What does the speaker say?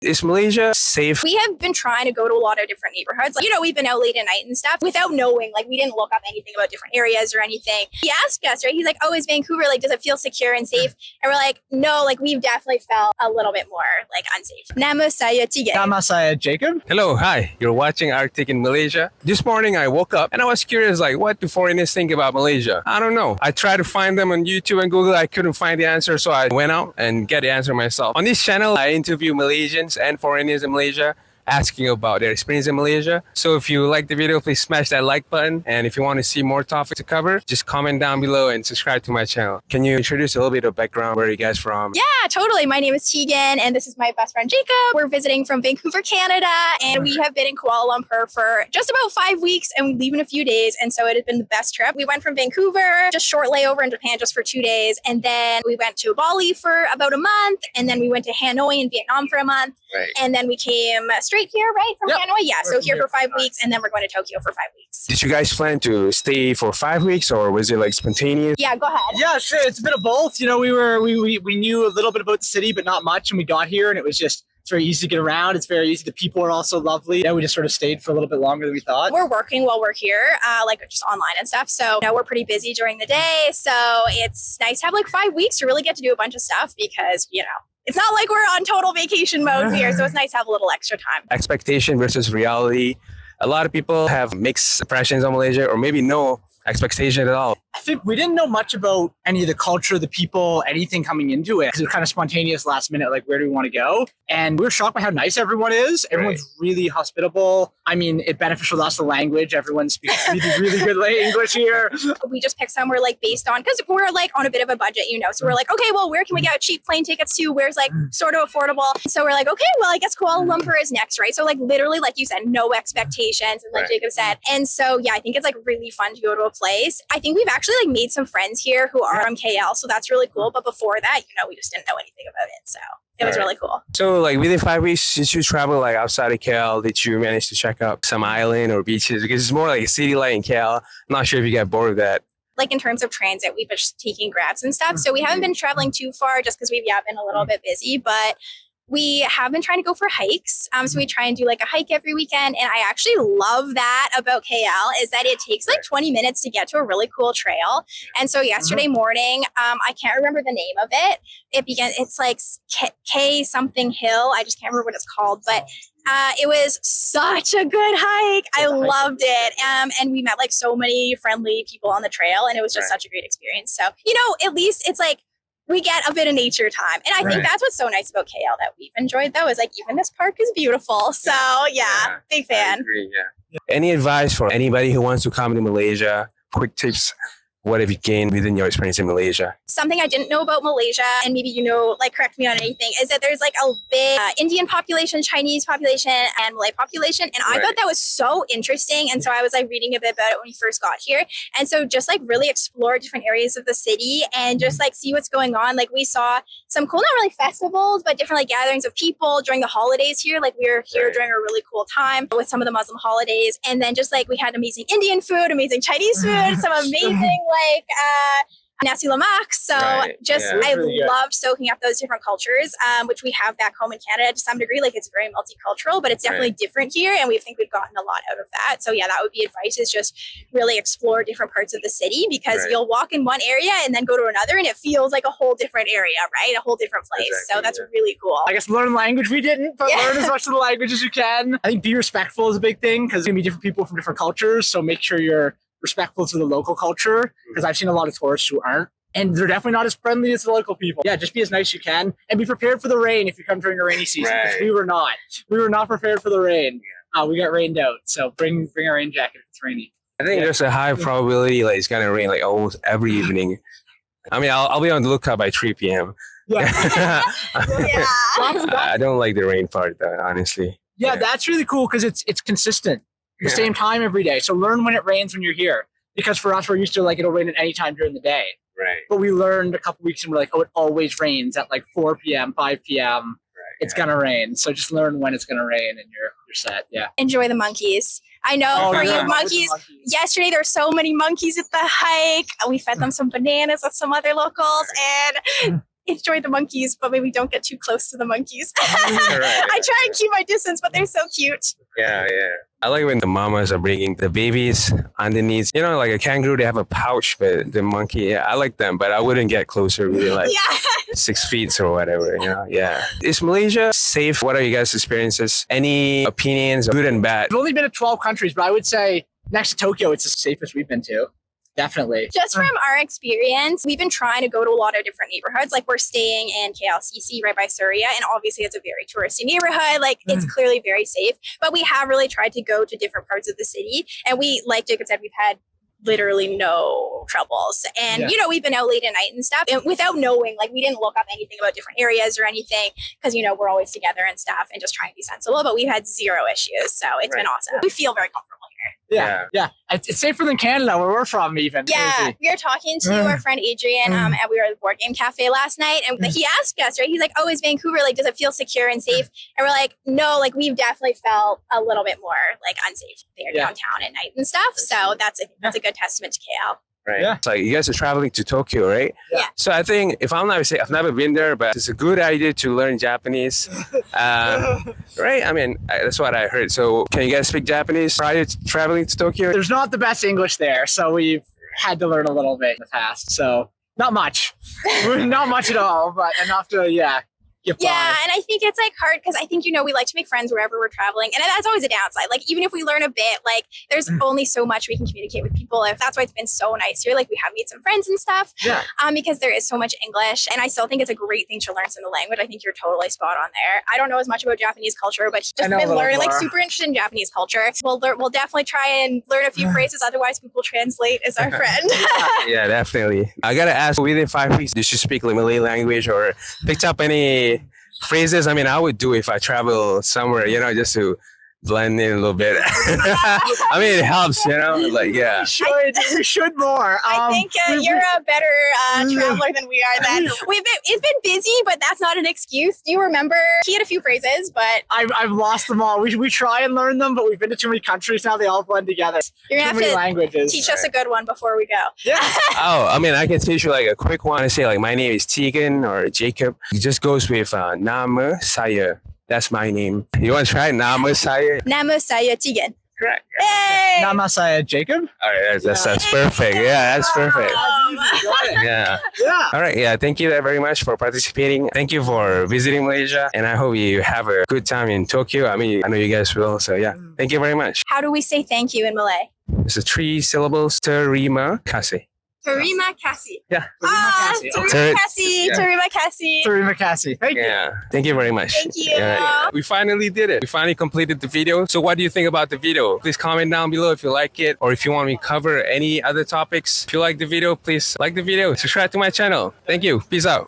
Is Malaysia safe? We have been trying to go to a lot of different neighborhoods. Like, we've been out late at night and stuff without knowing. Like, we didn't look up anything about different areas or anything. He asked us, right? He's like, oh, is Vancouver, like, does it feel secure and safe? And we're like, no, like, we've definitely felt a little bit more, like, unsafe. Nama saya Tige. Nama saya Jacob. Hello, hi. You're watching Arctic in Malaysia. This morning I woke up and I was curious, like, what do foreigners think about Malaysia? I don't know. I tried to find them on YouTube and Google. I couldn't find the answer, so I went out and get the answer myself. On this channel, I interview Malaysians and foreigners in Malaysia, asking about their experience in Malaysia. So if you like the video, please smash that like button. And if you want to see more topics to cover, just comment down below and subscribe to my channel. Can you introduce a little bit of background? Where are you guys from? Yeah, totally. My name is Tegan, and this is my best friend Jacob. We're visiting from Vancouver, Canada, and we have been in Kuala Lumpur for just about 5 weeks, and we leave in a few days. And so it has been the best trip. We went from Vancouver, just short layover in Japan just for 2 days, and then we went to Bali for about a month, and then we went to Hanoi in Vietnam for a month, and then we came straight here, right, from Hanoi? Yeah, so here for 5 weeks, and then we're going to Tokyo for 5 weeks. Did you guys plan to stay for 5 weeks, or was it like spontaneous? Yeah, go ahead. Yeah, sure. It's a bit of both. You know, we knew a little bit about the city, but not much. And we got here and it was just, it's very easy to get around. It's very easy. The people are also lovely. Yeah, we just sort of stayed for a little bit longer than we thought. We're working while we're here, like just online and stuff. So we're pretty busy during the day. So it's nice to have like 5 weeks to really get to do a bunch of stuff because, it's not like we're on total vacation mode here. So it's nice to have a little extra time. Expectation versus reality. A lot of people have mixed impressions on Malaysia, or maybe no expectation at all. I think we didn't know much about any of the culture, the people, anything coming into it. Because it was kind of spontaneous last minute, like where do we want to go? And we were shocked by how nice everyone is. Everyone's really hospitable. I mean, it beneficial to us, the language. Everyone speaks really good English here. We just picked somewhere like based on, because we're like on a bit of a budget, So we're like, okay, well, where can we get cheap plane tickets to? Where's like sort of affordable? So we're like, okay, well, I guess Kuala Lumpur is next, right? So like literally, like you said, no expectations. And like Jacob said. And so, yeah, I think it's like really fun to go to a place. I think we've actually like made some friends here who are from KL. So that's really cool. But before that, we just didn't know anything about it. So it was really cool. So like within 5 weeks, did you travel like outside of KL? Did you manage to check out some island or beaches? Because it's more like a city life in KL. I'm not sure if you got bored of that. Like in terms of transit, we've been just taking Grabs and stuff. So we haven't been traveling too far just because we've been a little bit busy. But we have been trying to go for hikes. So we try and do like a hike every weekend. And I actually love that about KL is that it takes like 20 minutes to get to a really cool trail. And so yesterday morning, I can't remember the name of it. It's like K something hill. I just can't remember what it's called, but it was such a good hike. I loved it. And we met like so many friendly people on the trail and it was just such a great experience. So, at least it's like, we get a bit of nature time. And I think that's what's so nice about KL that we've enjoyed though, is like even this park is beautiful. So big fan. I agree, Any advice for anybody who wants to come to Malaysia? Quick tips. What have you gained within your experience in Malaysia? Something I didn't know about Malaysia, and maybe like correct me on anything, is that there's like a big Indian population, Chinese population, and Malay population. And I thought that was so interesting. And so I was like reading a bit about it when we first got here. And so just like really explore different areas of the city and just like see what's going on. Like we saw some cool, not really festivals, but different like gatherings of people during the holidays here. Like we were here during a really cool time with some of the Muslim holidays. And then just like we had amazing Indian food, amazing Chinese food, some amazing like nasi lemak. So I love soaking up those different cultures, which we have back home in Canada to some degree. Like it's very multicultural, but it's definitely different here. And we think we've gotten a lot out of that. So that would be advice, is just really explore different parts of the city, because you'll walk in one area and then go to another and it feels like a whole different area, right? A whole different place. So that's really cool. I guess learn language we didn't, but learn as much of the language as you can. I think be respectful is a big thing, because there's going to be different people from different cultures. So make sure you're respectful to the local culture, because I've seen a lot of tourists who aren't, and they're definitely not as friendly as the local people. Yeah, just be as nice as you can, and be prepared for the rain if you come during the rainy season, because we were not prepared for the rain. We got rained out, so bring a rain jacket if it's rainy. I think there's a high probability like it's gonna rain like almost every evening. I mean, I'll be on the lookout by 3 p.m. I don't like the rain part though, honestly. That's really cool, because it's consistent. The same time every day. So learn when it rains when you're here. Because for us, we're used to like it'll rain at any time during the day. But we learned a couple weeks and we're like, oh, it always rains at like 4 p.m., 5 p.m. It's gonna rain. So just learn when it's gonna rain and you're set. Enjoy the monkeys. I know for you monkeys. Yesterday there were so many monkeys at the hike. We fed them some bananas with some other locals, and enjoy the monkeys, but maybe don't get too close to the monkeys. Right. I try and keep my distance, but they're so cute. Yeah. I like when the mamas are bringing the babies underneath. You know, like a kangaroo, they have a pouch, but the monkey, yeah, I like them, but I wouldn't get closer, really, like Yeah. 6 feet or whatever. You know, yeah. Is Malaysia safe? What are you guys' experiences? Any opinions, good and bad? I've only been to 12 countries, but I would say next to Tokyo, it's the safest we've been to. Definitely. Just from our experience, we've been trying to go to a lot of different neighborhoods. Like we're staying in KLCC right by Surya, and obviously it's a very touristy neighborhood. Like it's clearly very safe, but we have really tried to go to different parts of the city. And we, like Jacob said, we've had literally no troubles. And, you know, we've been out late at night and stuff and without knowing, like we didn't look up anything about different areas or anything because, you know, we're always together and stuff and just trying to be sensible, but we've had zero issues. So it's been awesome. We feel very comfortable here. Yeah. It's safer than Canada, where we're from, even. Yeah, Crazy. we were talking to our friend Adrian, and we were at the board game cafe last night, and he asked us, right? He's like, "Oh, is Vancouver like? Does it feel secure and safe?" And we're like, "No, like we've definitely felt a little bit more like unsafe there downtown at night and stuff." So that's a good testament to KL. Right. Yeah. It's like you guys are traveling to Tokyo, right? Yeah. So I think if I'm not mistaken, I've never been there, but it's a good idea to learn Japanese. Right? I mean, that's what I heard. So can you guys speak Japanese prior to traveling to Tokyo? There's not the best English there, so we've had to learn a little bit in the past. So not much. Not much at all, but enough to, get by. Yeah, and I think it's like hard because I think, you know, we like to make friends wherever we're traveling. And that's always a downside. Like, even if we learn a bit, like, there's only so much we can communicate with people. If that's why it's been so nice here. Like, we have made some friends and stuff. Yeah. Because there is so much English. And I still think it's a great thing to learn some of the language. I think you're totally spot on there. I don't know as much about Japanese culture, but just been learning, like, super interested in Japanese culture. We'll definitely try and learn a few phrases. Otherwise, Google Translate is our friend. Yeah, definitely. I gotta ask, within 5 weeks, did you speak like Malay language or picked up any phrases? I mean, I would do if I travel somewhere, you know, just to blend in a little bit. I mean, it helps, you know, like, yeah. We should more. I think you're a better traveler than we are. Then it's been busy, but that's not an excuse. Do you remember? He had a few phrases, but I've lost them all. We try and learn them, but we've been to too many countries now. They all blend together. You're gonna have to languages. teach us a good one before we go. Yeah. Oh, I mean, I can teach you like a quick one. I say like, my name is Tegan or Jacob. It just goes with Nama Saya. That's my name. You want to try Nama Saya? Nama saya Tegan. Correct. Hey! Nama saya Jacob. All right, that's perfect. Yeah, that's perfect. Yeah. Yeah. All right. Yeah. Thank you very much for participating. Thank you for visiting Malaysia. And I hope you have a good time in Tokyo. I mean, I know you guys will. So yeah, thank you very much. How do we say thank you in Malay? It's a 3 syllables. Terima kasih. Terima kasih. Yeah. Terima kasih. Yeah. Terima kasih. Terima kasih. Thank you. Yeah. Thank you very much. Thank you. Yeah. We finally did it. We finally completed the video. So what do you think about the video? Please comment down below if you like it or if you want me to cover any other topics. If you like the video, please like the video. Subscribe to my channel. Thank you. Peace out.